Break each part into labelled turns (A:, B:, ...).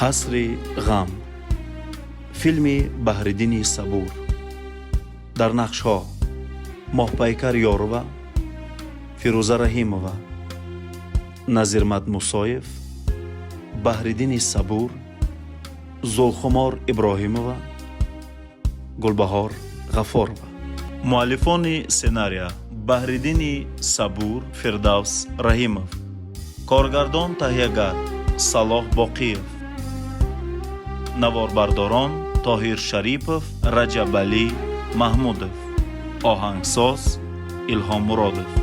A: قصر غم، فیلم بهرالدین صبور. در نقش ها ماهپیکر یاروه، فیروزه رحیموه، نظیرمد موسایف، بهرالدین صبور، زلخمار ابراهیموه، گلبهار غفاروه. مؤلفان سناریو بهرالدین صبور، فردوس رحیمов. کارگردان تهیه‌گر صلاح باقیев. نواربرداران طاهر شریپов، رجب علی محمودов. آهنگساز الهام مرادov.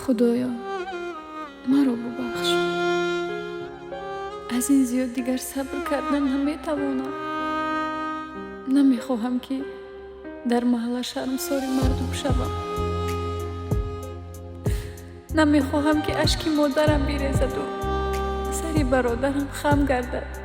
B: خدایا مرا ببخش. از این زیاد دیگر صبر کردن نمیتوانم. نمیخواهم که در محل شرمساری مردم شوم. نمیخواهم که اشک مادرم بریزد و سر برادرم خم گردد.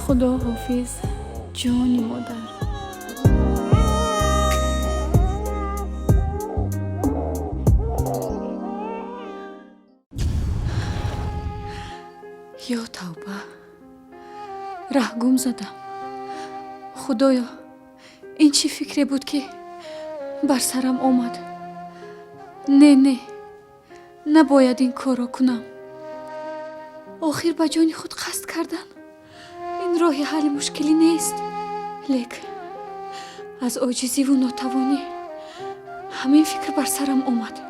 B: خدا حافظ جانی مادر. یا توبه، ره گم زدم. خدایا این چی فکری بود که بر سرم آمد؟ نه نباید این کارو کنم. آخر به جان خود قصد کردم. این راه حل مشکلی نیست، لیکن از عاجزی و ناتوانی همین فکر بر سرم آمد.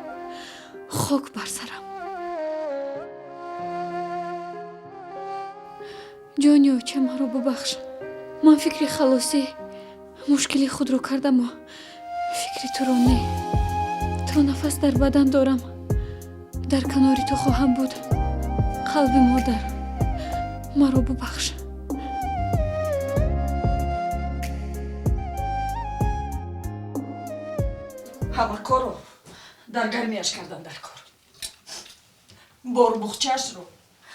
B: خاک بر سرم. جانیو چه مرا ببخش. من فکر خلاصی مشکلی خود رو کردم و فکر تو رو نه. تا نفس در بدن دارم در کنار تو خواهم بود. قلب مادر مرا ببخش.
C: همه کارو در گرمیش کردن. در کار بار بخچهش رو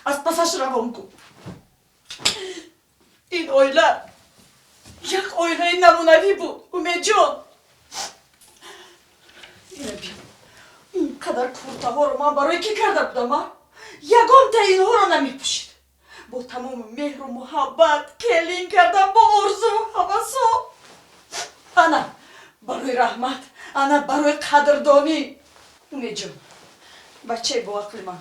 C: از پسش روان کن. این اویله یک اویله نمونوی بود. امید جان اینقدر کورته ها رو من برای کی کرده بودم؟ یگان تا اینها رو نمیپوشید. با تمام مهر و محبت کلین کردم با آرزو و هوسا. انا برای رحمت، انا برای قدردانی. اومید جون، بچه با عقل من،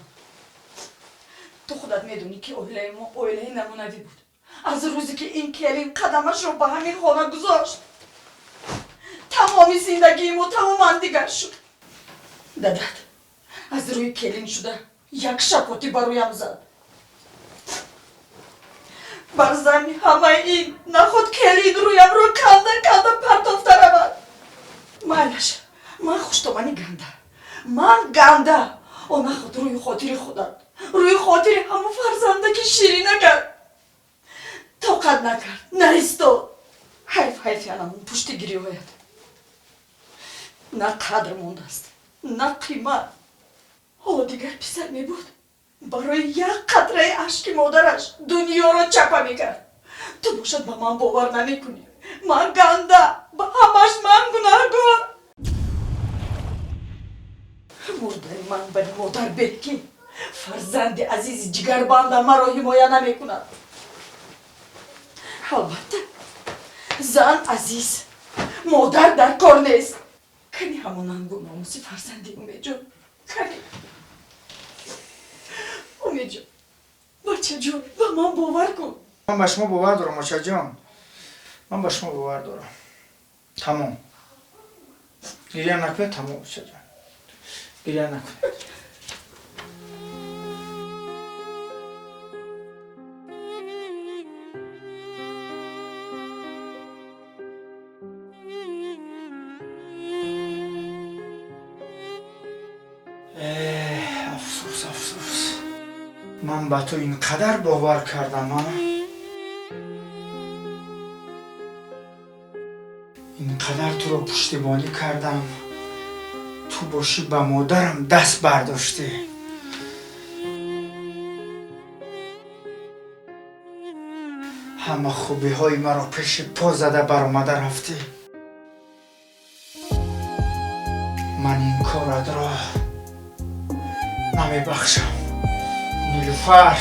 C: تو خودت میدونی که اوله ما اوله نمونوی بود. از روزی که این کلین قدمش رو به همین خانه گذاشت تمامی زندگیم و تمام اندیگر شد. دادت از روی کلین شده یک شپاتی برایم زد. بر زمین همه این نخود کلین رویم رو کنده پرتافته رود. مایلش من خوشتمانی گنده، من گنده او نخود روی خاطر خودت، روی خاطر همون فرزنده که شیرینه کرد طاقت نکرد، نایستاد. حیف یعنی اون پشت گیری باید. نه قدر مونده است، نه قیمت. حالا دیگر پسر می بود برای یک قطره اشک مادرش دنیا را چپه میکرد. تو باشد به من باور نمیکنی. من گنده، به همش من گناهگار. مرده من به مادر بکی فرزند عزیز جگربند مرا حمایه نمیکند. البته زن عزیز، مادر در کار نیست. کنی همون انگو ناموسی فرزندی امید جون، کنی امید جون، بچه جون به من باور کن.
D: من به شما باور دارم بچه جان، من به شما باور دارم. تمام گریه نکنید. تمام بچه جان، گریه نکنید. افسوس من به تو اینقدر باور کردم، اینقدر تو رو پشتیبانی کردم، تو باشی به مادرم دست برداشتی. همه خوبی های مرا پیش پا زده بر آمده رفتی. من این کارت را نمی بخشم نیلوفر.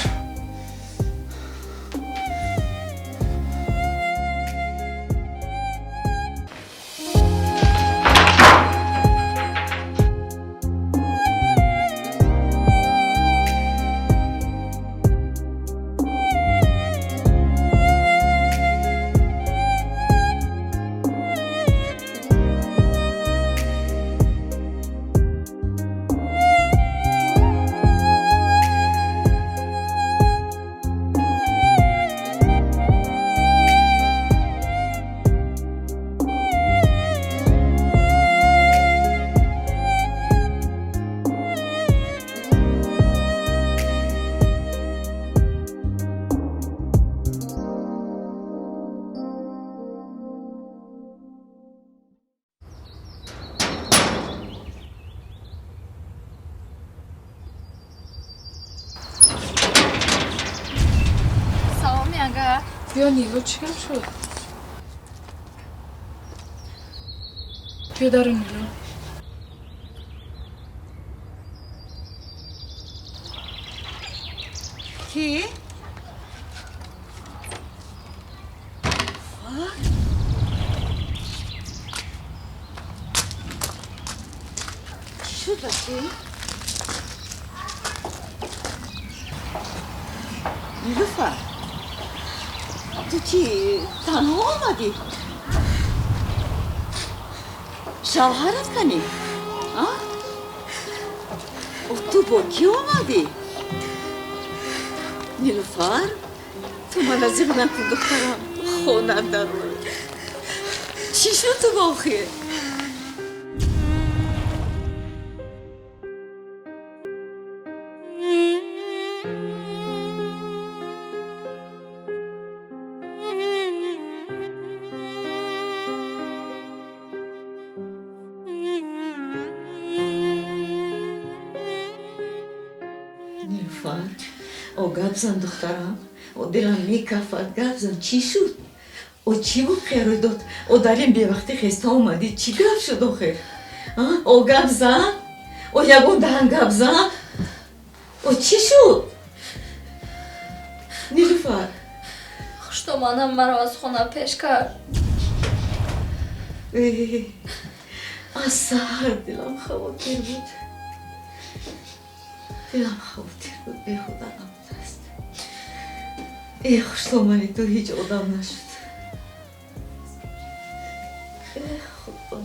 B: بیا نیلو، چیم شد؟ بیا در نیلو.
C: کی؟ چی شد بچه؟ نیلوفر تو چی تنها آمدی؟ شوهرت کنی؟ تو با کی آمدی؟ نیلوفر تو من از این نکن دخترم، خونت در باید. چی شد تو با آخیر؟ نیلوفر او گپ زن دخترم، او دلم میکفد. گپ زن چی شد؟ او چی بود خیر داد؟ او در این بی وقتی خسته اومدی چی گپ شد آخر؟ او گپ زن؟ او یگون دهن گپ زن او چی شد؟ نیلوفر
B: خوشتومانم مرا از خونه پیش کرد.
C: از سهر دلم خواهتر بود. دلم خواهتر بود به خدا نمود است. ای خوشتومانی تو هیچ آدم نشد. ای خدایا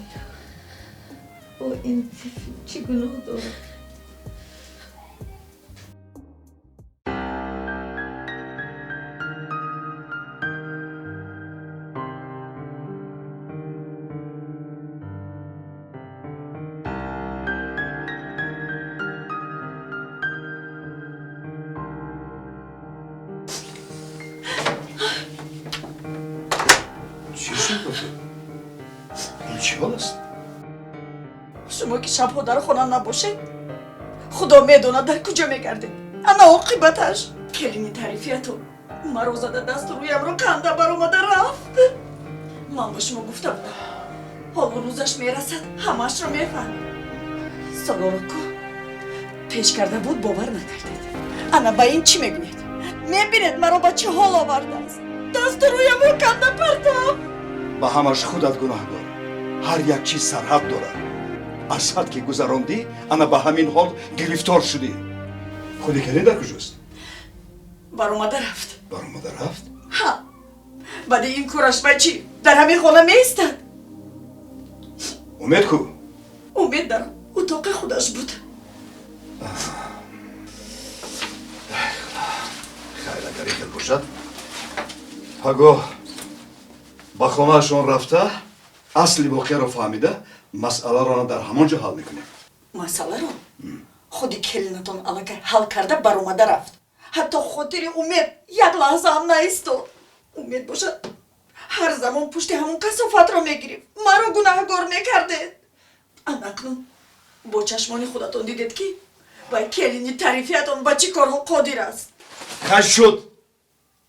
C: او این طفل چی گناه دارد؟
E: چی شد بابا؟ این چی حال است؟
C: شما که شبها در خانه نباشید خدا میدونه در کجا میگردید. انا عاقبتش کلینی تعریفیتون مرا زده دست رویم رو کنده بر اومده رفت. من به شما گفته بودم حال و روزش میرسد همش رو میفهمید. سالارو کو پیش کرده بود باور نکردید. انا با این چی میگوید؟ میبینید مرا با چه حال آورده است. دست رویم رو کنده پرتم.
E: با همش خودت گناه دار. هر یک چیز سرحد دارد. از حد که گذراندی انا با همین حال گرفتار شدی. خودی کلی در کجاست؟
C: بر اومده رفت.
E: بر اومده رفت؟
C: ها بعد این کارش به چی؟ در همین خانه میستد.
E: امید کو؟
C: امید در اتاق خودش بود.
E: خیلی اگر ایکل باشد آگاه با خانهشون رفته اصلی واقعه رو فهمیده مسئله را در همانجا حل میکنیم.
C: مسئله رو خودی کلینتون علاقه حل کرده بر اومده رفت. حتی خاطر امید یک لحظه هم نایستاد. امید باشد هر زمان پشت همون کثافت رو میگیریم مرا گناهگار میکردید. اکنون با چشمان خودتون دیدید که با کلینی تعریفیتون با چی کارها قادر است.
E: کش شد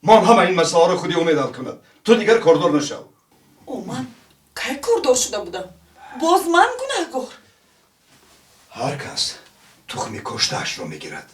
E: من همه این مسئله را خودی امید حل کند. تو دیگر کاردار نشو.
C: او من کی کاردار شده بودم؟ باز من گناهگار؟
E: هر کس تخمی کشتهش را میگیرد.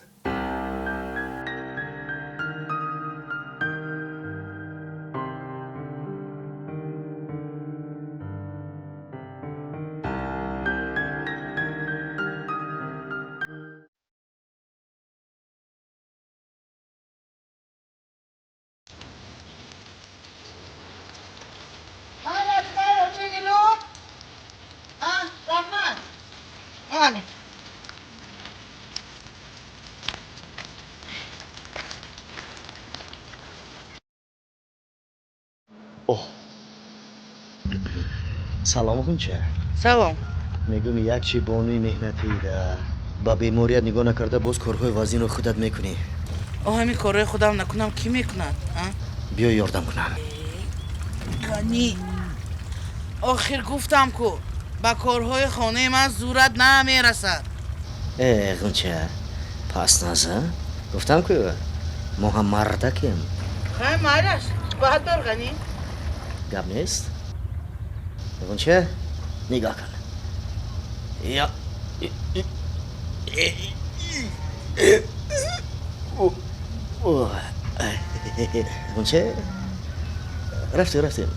F: سلام غنچه.
G: سلام.
F: میگم یک چی بانوی مهنتی ده با بیماریت نگاه نکرده باز کارهای وزین رو خودت میکنی.
G: همین کارهای خودم نکنم کی میکند؟
F: بیا یاردم کنم.
G: گانی آخر گفتم که با کارهای خانه من زورت نمیرسد.
F: غنچه پس نزه گفتم که ما هم مردکیم.
G: خیلی مایرش باید برگنی؟
F: گب نیست. غنچه نگاه کن. یا غنچه رفتیم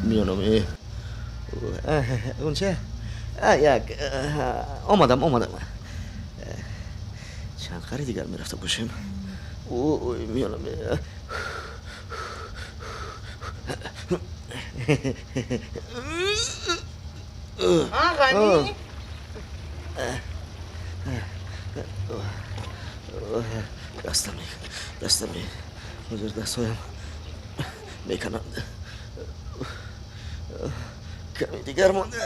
F: میانم غنچه یک آمدم چند قری دیگر میرفته باشیم. میانم
G: غنی
F: دستم حضور دستایم میکنند. کمی دیگر مانده.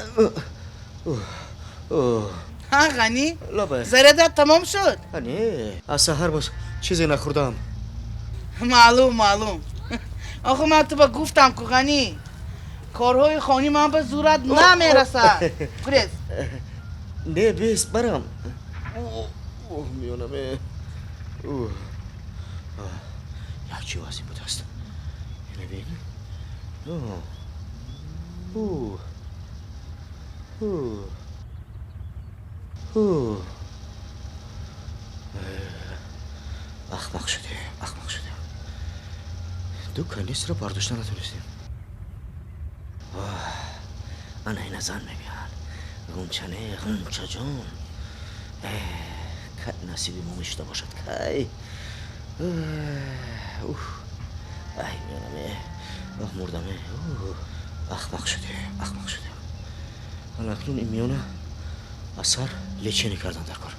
G: غنی
F: لابه
G: زردت تمام شد؟
F: نه از سحر باز چیزی نخوردم.
G: معلوم آخه من تو با گفتم که غنی کارهای خانی من به زورت نمیرسد. پریز
F: نه بیست برم. میانم یک چی واسه بود است. ببین اوه اوه اوه اخمق شده دو کنیس رو برداشتن نتونستیم من این زن میبین غنچه جان که نصیبی ما میشته باشد که ای میانمه مردمه اخمق شده حالا اکنون این میانه اثر لیچینی کردن در کار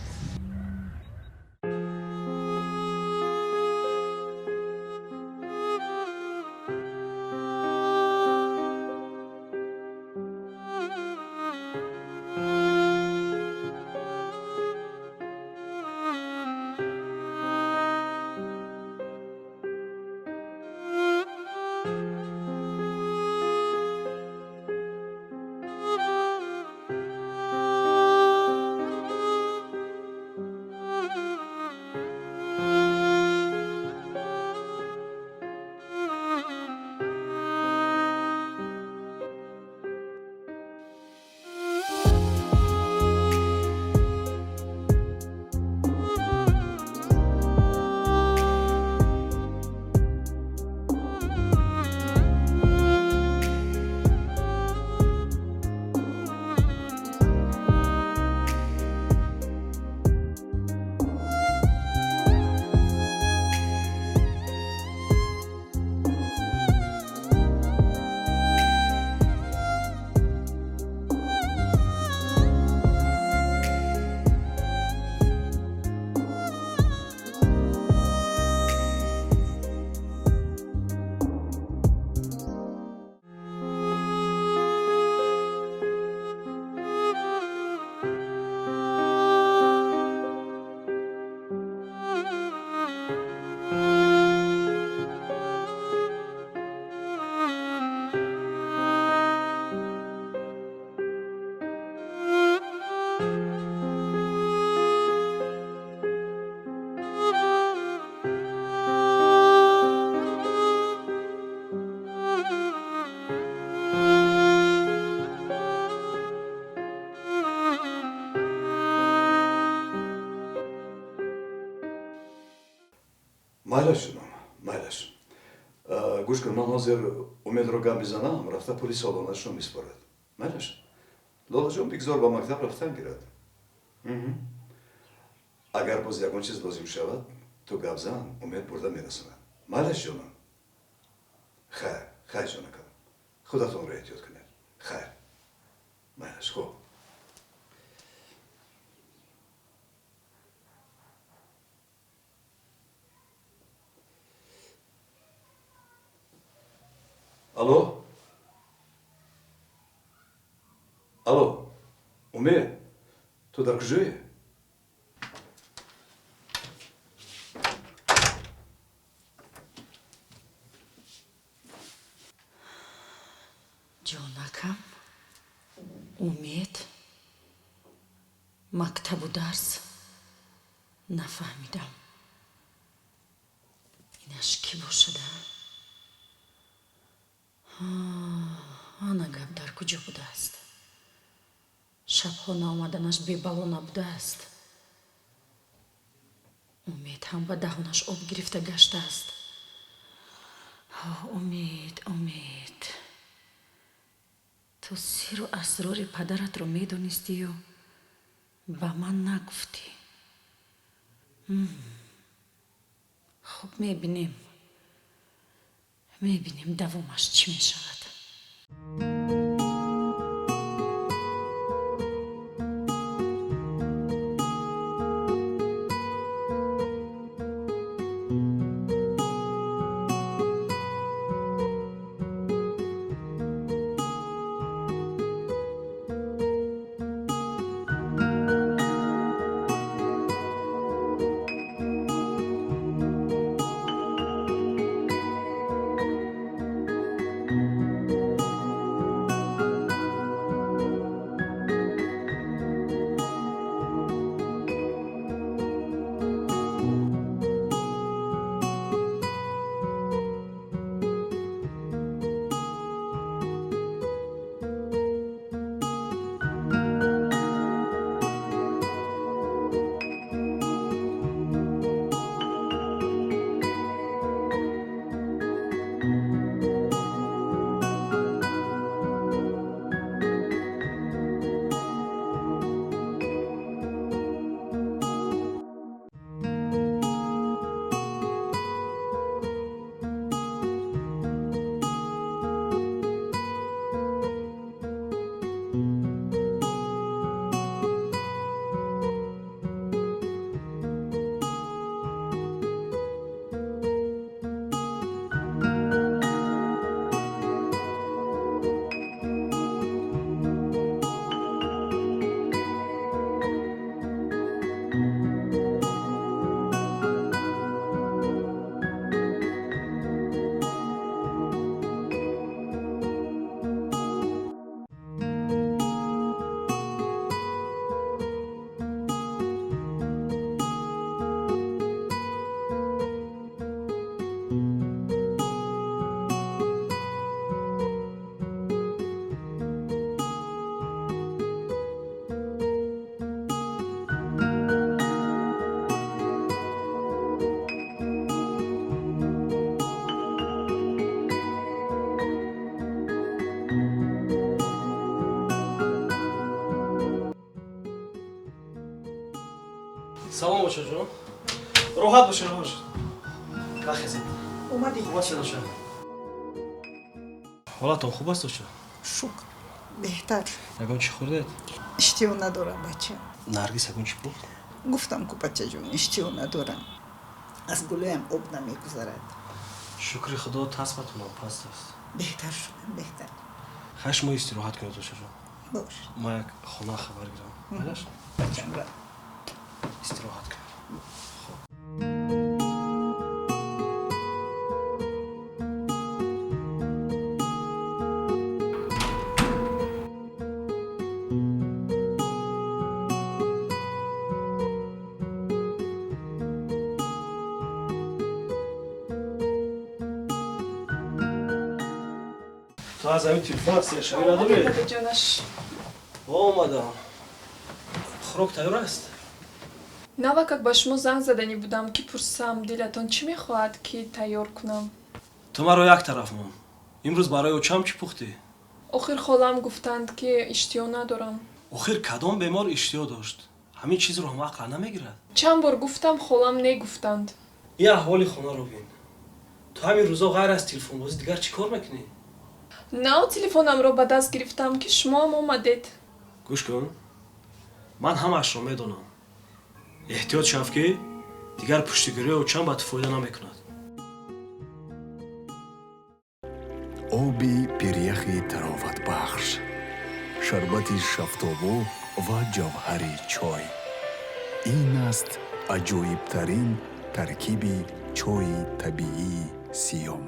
E: مایلش گوش کن من حاضر امید رو گم بزنم رفته پلیس آلانش رو میسپارد مایلش لالا جان بگذار با مکتب رفتن گیرد اگر باز یکون چیز لازم شود تو گپ زن امید برده میرسند مایلش جانم خیر جانکم خودتون رو احتیاط کنید خیر مایلش خوب الو امید تو در کجایی؟
C: جانکم امید مکتب و درس نفهمیدم اینش کی باشده؟ آن گپ در کجا بوده است؟ شبها نامدنش بی-بلا نبوده است؟ امید هم به دهانش آب گرفته گشته است. امید تو سر و اسرار پدرت رو میدونستی و به من نگفتی. خب میبینیم دوامش چی میشود.
H: салом бошад ҷон. Роҳат бошед, роҳат бошед. Бахезед.
C: اومدی
H: Хуб аст Селоша. ҳолатон хуб аст Селоша?
C: شکر بهتر
H: ягон чӣ хӯрдед?
C: اشتیو ندارم بچه
H: Наргиз ягон чӣ пухт?
C: گفتم که بچه جون اشتیو ندارم از گلویم آب نمیگذرد
H: шукри худо тасбатонам паст аст.
C: بهتر شدم بهتر
H: ҳашт моҳ истироҳат кунед Селоша ҷон.
C: باش
H: ма як хона хабар гирам. Майдаш?
C: بچم را
H: истироҳат кунед. تو از همین تلفن هستی شبیه نداری؟
B: جانش
H: آمدم خوراک تیار است؟
B: навакак ба шумо занг задани будам ки пурсам дилатон чӣ мехоҳад ки тайёр кунам.
H: تو مرا یک طرف مون امروز برای اوچم چی پختی؟
B: охир холам гуфтанд ки иштиё надорам.
H: آخر کدام بیمار اشتیا داشت؟ همین چیز رو هم عقل نمیگیرد.
B: чанд бор гуфтам холам негуфтанд.
H: این احوال خانه رو بین. تو همین روزا غیر از تلفن بازی دیگر چی کار میکنی؟
B: нав телефонамро ба даст гирифтам ки шумоам омадед.
H: گوش کن. من همش رو میدونم. احتیاط شو که دیگر پشتیگیری اوچم با تو فایده نمیکند.
I: оби пиряхи тароватбахш шарбати шафтобу ва ҷавҳари чой ин аст аҷоибтарин таркиби чойи табиии сиём.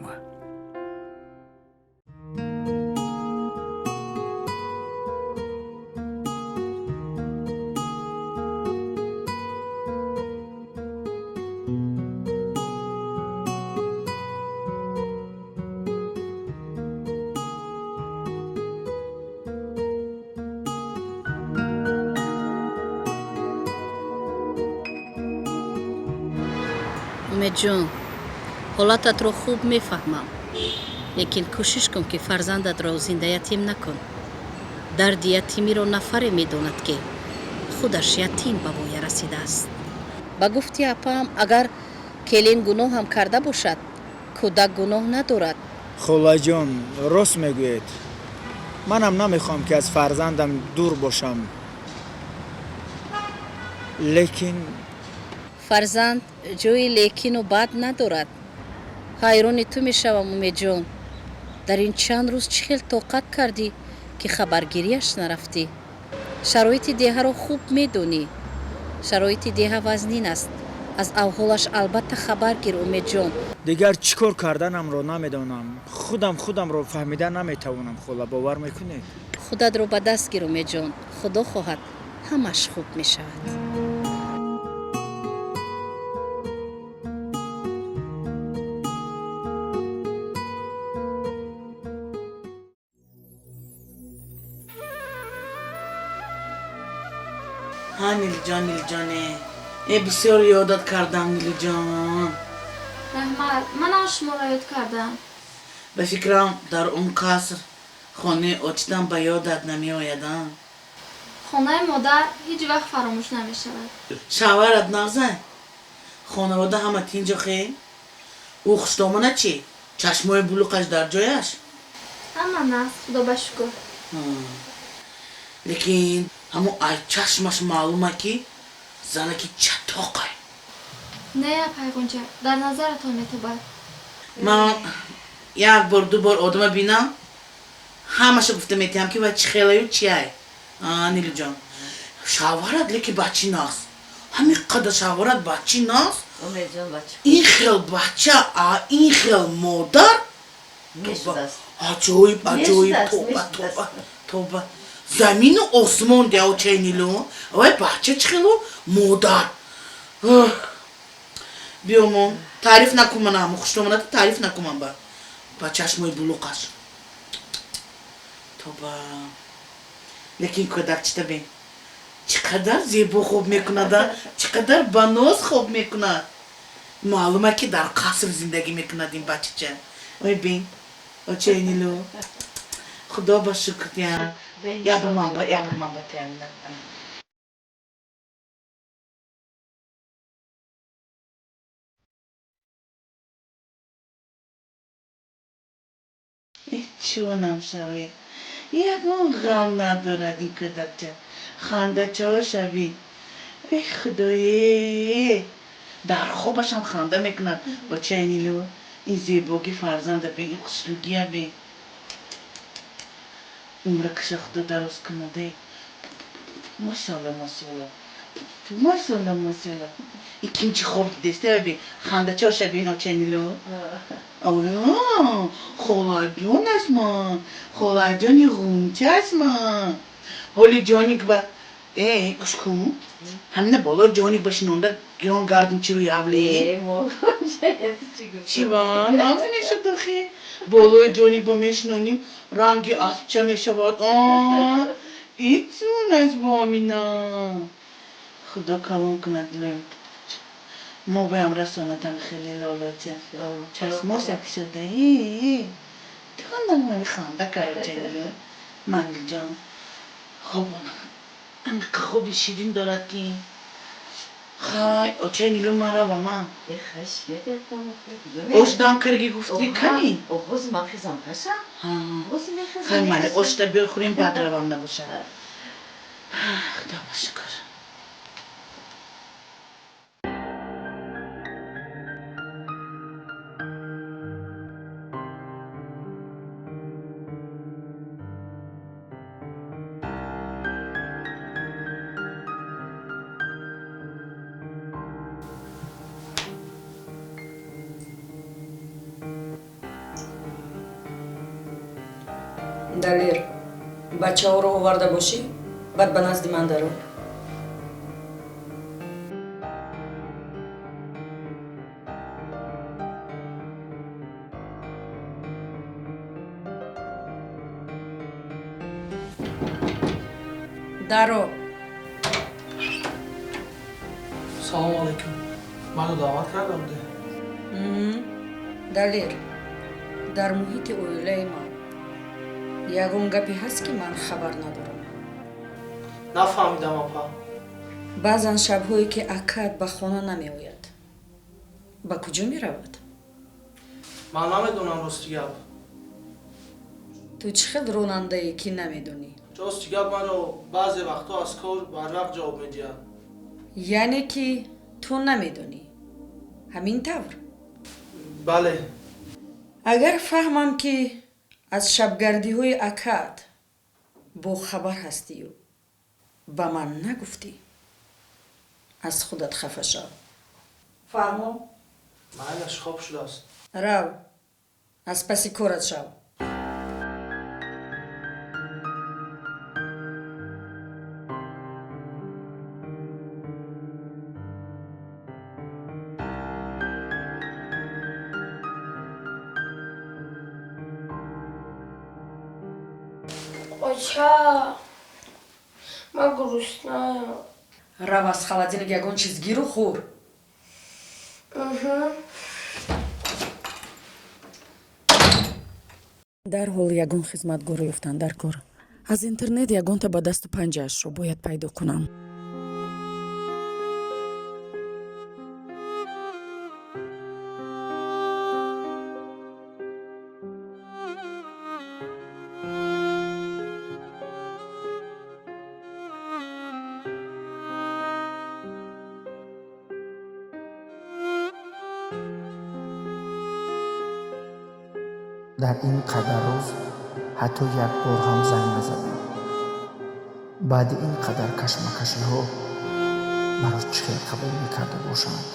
J: умед ҷон ҳолататро хуб мефаҳмам лекин кӯшиш кун ки фарзандатро зинда ятим накун. дарди ятимиро нафаре медонад ки худаш ятим ба воя расидааст. ба гуфти апаам агар келин гуноҳам карда бошад кӯдак гуноҳ надорад.
D: خلاجان راست میگوید منم نمیخوام که از فرزندم دور باشم لیکن
J: фарзанд ҷои лекину бад надорад. ҳайрони ту мешавам умедҷон. дар ин чанд рӯз чӣ хел тоқат кардӣ ки хабаргириаш нарафтӣ? шароити деҳаро хуб медонӣ. шароити деҳа вазнин аст. аз аҳволаш албатта хабар гир умедҷон.
D: دیگر چیکار کردنمро نمیدانم خودمро فهمیده نمیتوانم خلا باور میکنید
J: худатро ба даст гир умедҷон. худо хоҳад ҳамаш хуб мешавад.
G: ها نیلی جانه بسیار یادت کردم نیلی جان.
K: رحمت من شما را یاد کردم.
G: به فکرم در اون قصر خانه آچیدن به یادت نمی آیدم.
K: خانه مادر هیچ وقت فراموش نمی شود.
G: شوهرت نازن خانواده همه اینجا خیلی او خوشدامانه چی؟ چشمای بلوغش در جایش؟
K: اما نه خدا به شکر.
G: لیکن همون ای چشمش معلومه که زنه که چطاقه.
K: نه پیغونچه در نظرتان میتوبد.
G: من یک بار دو بار آدم بینم همشه گفته میتیم که بچه خیلی چیه؟ نیلو جان شوهرت لیکن بچه ناست همین قدر شوهرت بچه ناست این خیل بچه این خیل مادر عجایب توبه زمین و آسمان دیو چه نیلو وای بچه چه خیلی مادر بیامون تعریف نکن من همه خوشتامانه تعریف نکن من با چشمای بلوغش توبه لیکن کدک چطه بین چقدر زیبا خوب میکند چقدر بانوز خوب میکند معلومه که در قصر زندگی میکند این بچه چه وای بین اوچه نیلو خدا با شکر یا با من با تیمونه چونم شوی یکون غم ندارد این کدکچه خنده چه شوی ای خدایی در خوابش هم خنده میکند با چینیلو این زیباگی فرزند به این خسروگی بی عمر کش خدا درست کنده ماشالله ماشالله ماشالله ماشالله ikinci خواب deste abi خنده چه شبیه اینا چنیلو اوه خالجون است ما خالجونی غونچه است ما حالی جانی که با ای اشکو همه بالا جانی باشین اونده گران گردن چی روی اولی چی با نازی نشد دخی بالای جانی با میشنونیم رنگی اسبچه میشه باد ایتون است با مینا خدا کلام کند دلم ما به هم رسانتم خیلی لالاته چشما سک شده تکندن من خنده کرد چنیلو منگل جان خوب انقدر خوب شیرین دارد که خای او چنیلو مرا با من اوشتان کرگی گفتی کنی
C: اوز من خیزم پسا
G: خای من اوشتا بخوریم بعد روان نباشه خدا باشکر
C: далер бачаҳоро оварда бошӣ баъд ба назди ман даро даро
L: салом алайкум ману даъват карда буде
C: далер дар муҳити оилаи ман ягон гапе ҳаст ки ман хабар надорам
L: нафаҳмидам апа
C: баъзан шабҳое ки акаат ба хона намеояд ба куҷо меравад
L: ман намедонам рости гап
C: ту чӣ хел ронандае ки намедонӣ
L: рости гап маро баъзе вақтҳо аз кор барвақт ҷавоб медиҳад
C: яъне ки ту намедонӣ ҳамин тавр
L: бале
C: агар фаҳмам ки аз шабгардиҳои акаат бохабар ҳастию ба ман нагуфтӣ аз худат хафа шав фаҳмо
L: майлаш хоб шудааст
C: рав аз паси корат шав
K: Оча, man грустная.
C: рав аз холодильник ягон чиз гиру хур дарҳол ягон хизматгоро ёфтан дар кор аз интернет ягонта ба дасту панҷаашро бояд пайдо кунам
D: дар ин қадар рӯз ҳатто як бор ҳам занг назадам. баъди ин қадар кашмакашиҳо маро чӣ хел қабул мекарда бошанд?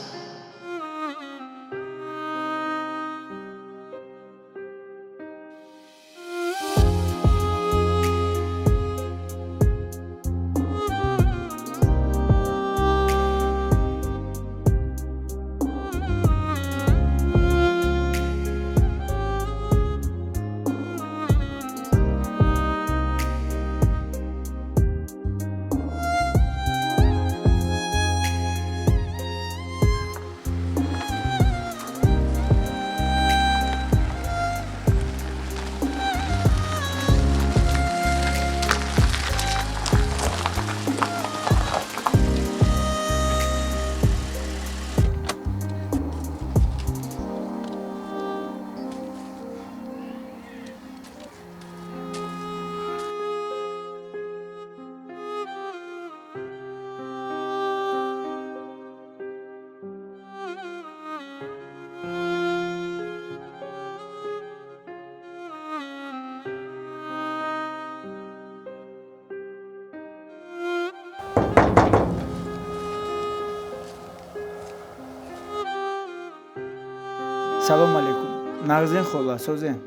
M: салом алейкум. Нағзен хола, созен.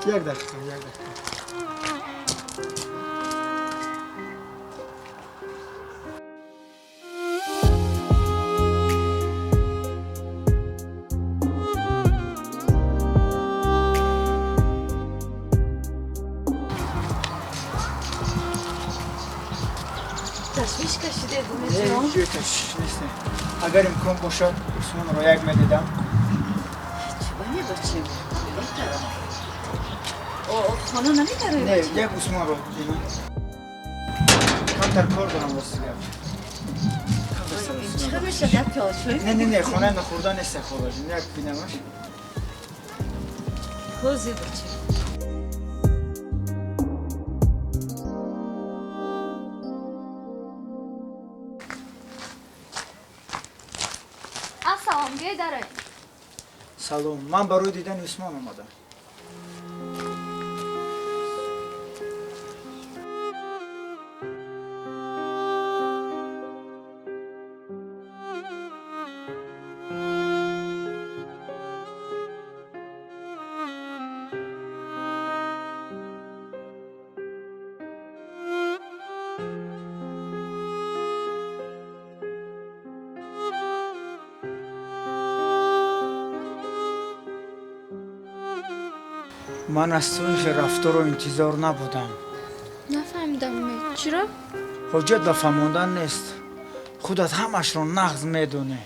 M: Як дақиқа, як дақиқа.
B: تشویش کشیده
M: نه،
B: دومتون
M: جوی تشویش نیسته. اگر امکان باشد عثمان را یک میدیدم.
B: چه باید بچیم؟ خانه نمیداره؟
M: نه، یک عثمان را دیدم. کمتر کار دارم واسه گفت.
B: چرا میشه در پیاشوی؟
M: نه، خانه نخورده نیسته خواهد. یک بینمش.
B: خوزی بچیم.
K: Assalom, گه داره.
M: سلام، من برای دیدن عثمان آمدم. من از تو این رفتار و انتظار نبودم.
K: نفهمیدم امید. چرا؟
M: حجت به فهموندن نیست. خودت همش رو نقض میدونی.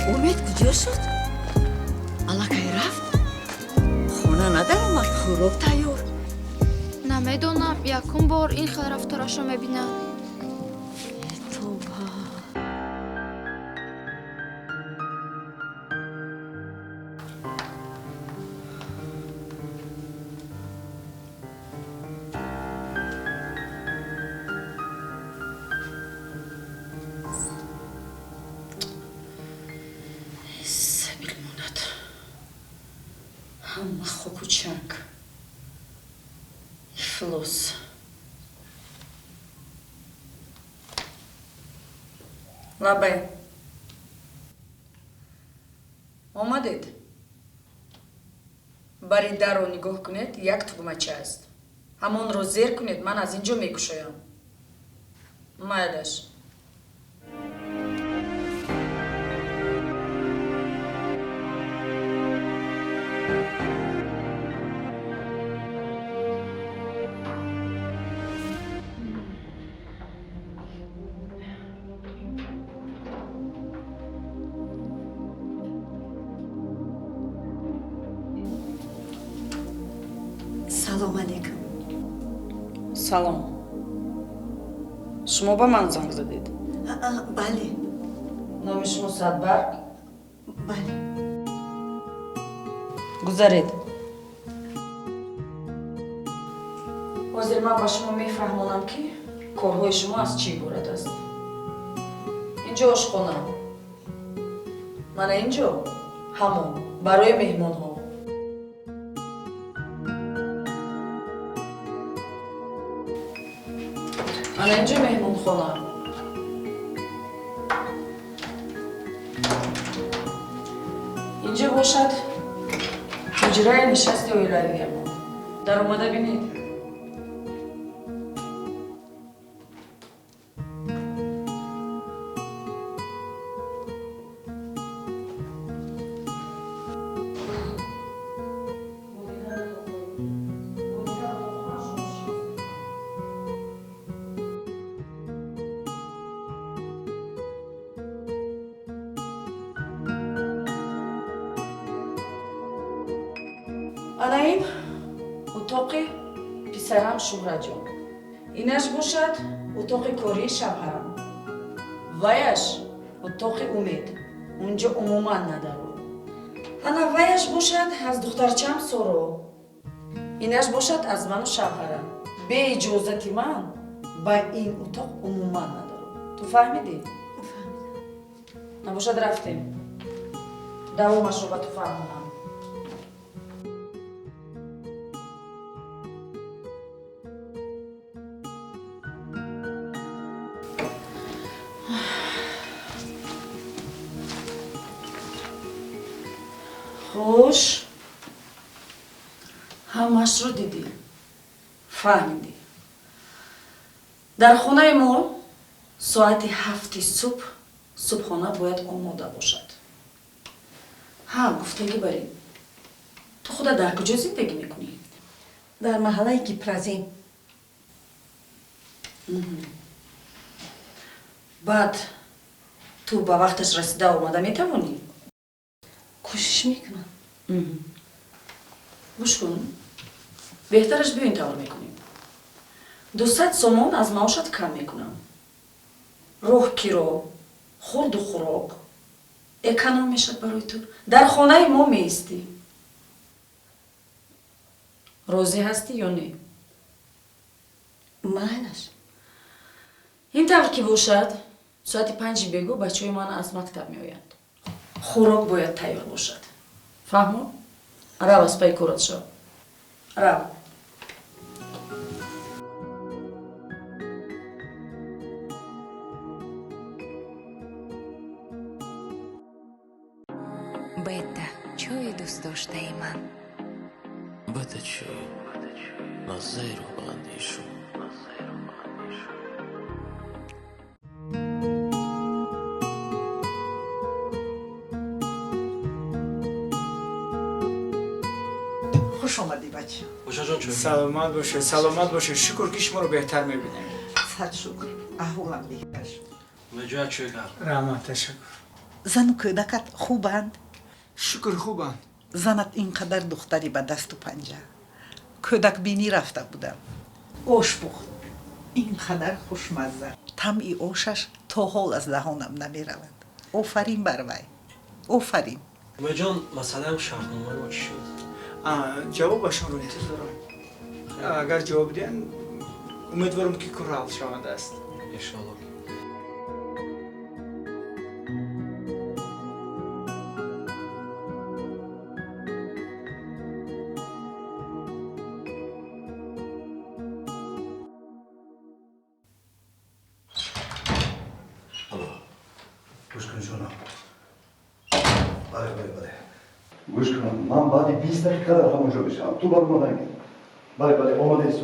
C: امید کجا شد؟ علاقه رفت؟ خونه ندار اومد خوروب تایور.
K: نمیدونم یکم بار این خیلی رفتاراشو میبینم.
C: همه خوکوچک فلوس لبه آمدید برای در رو نگاه کنید یک تگمچه است همون رو زیر کنید من از اینجا میکشایم مایلش سلام علیکم. سلام. شما با من زنگ زدید؟ بله. نام شما صدبرگ؟ بله. گذارید. حاضر من با شما میفهمونم که کارهای شما از چی عبارت است. اینجا آشخانه. من اینجا همون برای مهمان ها. من اینجا مهمون خونه. اینجا باشد حجره نشست اویلوی ما در اومده بینید анаим утоқи писарам шуҳраҷон инаш бошад утоқи кории шавҳарам ваяш утоқи умед унҷо умуман надаро ана ваяш бошад аз духтарчам соро инаш бошад аз ману шавҳарам бе иҷозати ман ба ин утоқ умуман надаро ту фаҳмидӣ набошад рафтем давомашро ба ту фаҳмонам خوش همش رو دیدی فهمیدی در خانه ما ساعت 7 صبح صبحانه باید آماده باشد گفتگی بریم تو خودت در کجا زندگی میکنی؟
N: در محله گیپرازیم
C: بعد تو به وقتش رسیده آماده میتوانی؟
N: کوشش میکنم
C: گوش کن بهترش بیا این طور میکنیم 200 سومون از معاشت کم میکنم روح کیرو خورد و خوراک اکنون میشد برای تو در خانه ما میستی راضی هستی یا نه؟
N: مالش
C: این طور که باشد ساعت 5 بگو بچه های من از مکتب میآیند خوراک باید تیار باشد فهمو؟ رو از پای کارت شو رو
O: Бета, чої دوست داشته ای من
P: بده چی نظر و اندیشو
N: خوش آمدی بچه
H: باشا جان چوی
M: سلامت باشه شکر که شما رو بهتر میبینیم
N: صد شکر احوالم بهتر شد
H: مجوه چوی کرد
M: رحمت تشکر
N: زن و کودکت خوبند
M: شکر خوبند
N: زنت اینقدر دختری به دست و پنجه کودک بینی رفته بودم آش پخت اینقدر خوشمزه طعم آشش تا حال از دهانم نمی رود آفرین بر وی آفرین
H: جان مثلا شرطنامه ما چی شد؟
M: جوابشون رو انتظارم اگر جواب دین امیدوارم که کار حل شونده است
H: انشاءالله
E: گوش کن جونم بله گوش کن من بعد 20 دقیقه در همونجا بشم تو برو مادن گیر بله آماده است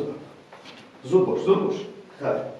E: زود باش خیلی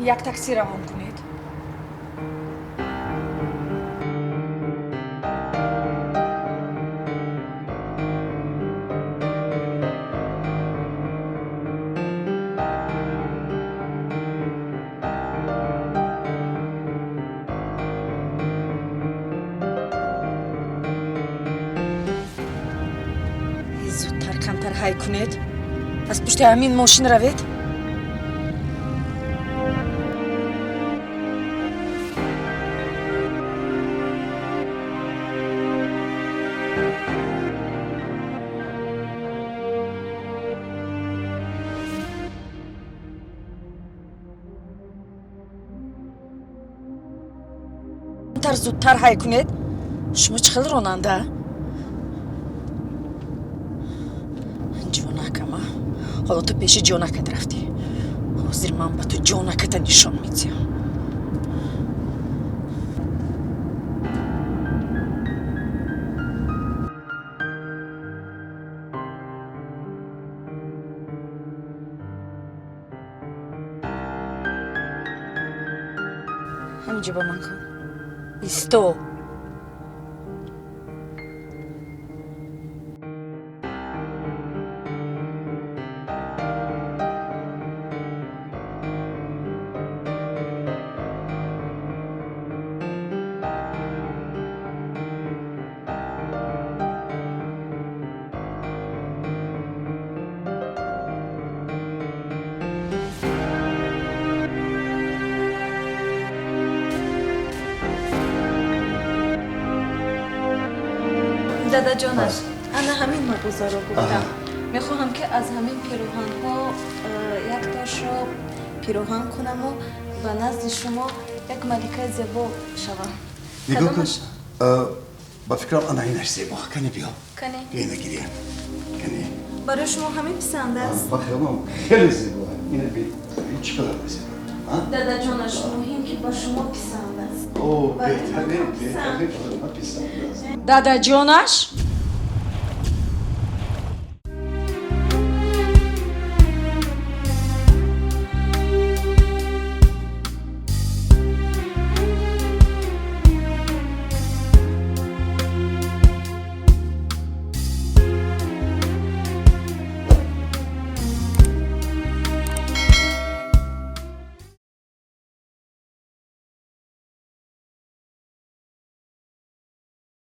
B: یک تاکسی روان کنید.
Q: ҳай кунед аз пушти ҳамин мошин равед. тар зудтар ҳай кунед. шумо чӣ хел ронанда? ҷонакама, ҳоло ту пеши ҷонакат рафтӣ. ҳозир ман ба ту ҷонаката нишон медиҳам. ҳаминҷо ба ман кун. исто.
B: дадаҷонаш, ана ҳамин мағозаро гуфтам. мехоҳам ки аз ҳамин пироҳанҳо яктошро пироҳан кунаму ба назди шумо як маликаи зебо шавам.
E: нигоҳ кун. ба фикрам ана инаш зебо. кане биё.
B: кане
E: биёна гирия. кане.
B: барои шумо ҳамин писанд аст?
E: ба хиёлам хеле зебо. ина би чӣ қадар зебо?
B: дадаҷонаш, муҳим ки ба шумо писанд аст.
E: о беҳтарин беҳтарин писанд аст.
N: дадаҷонаш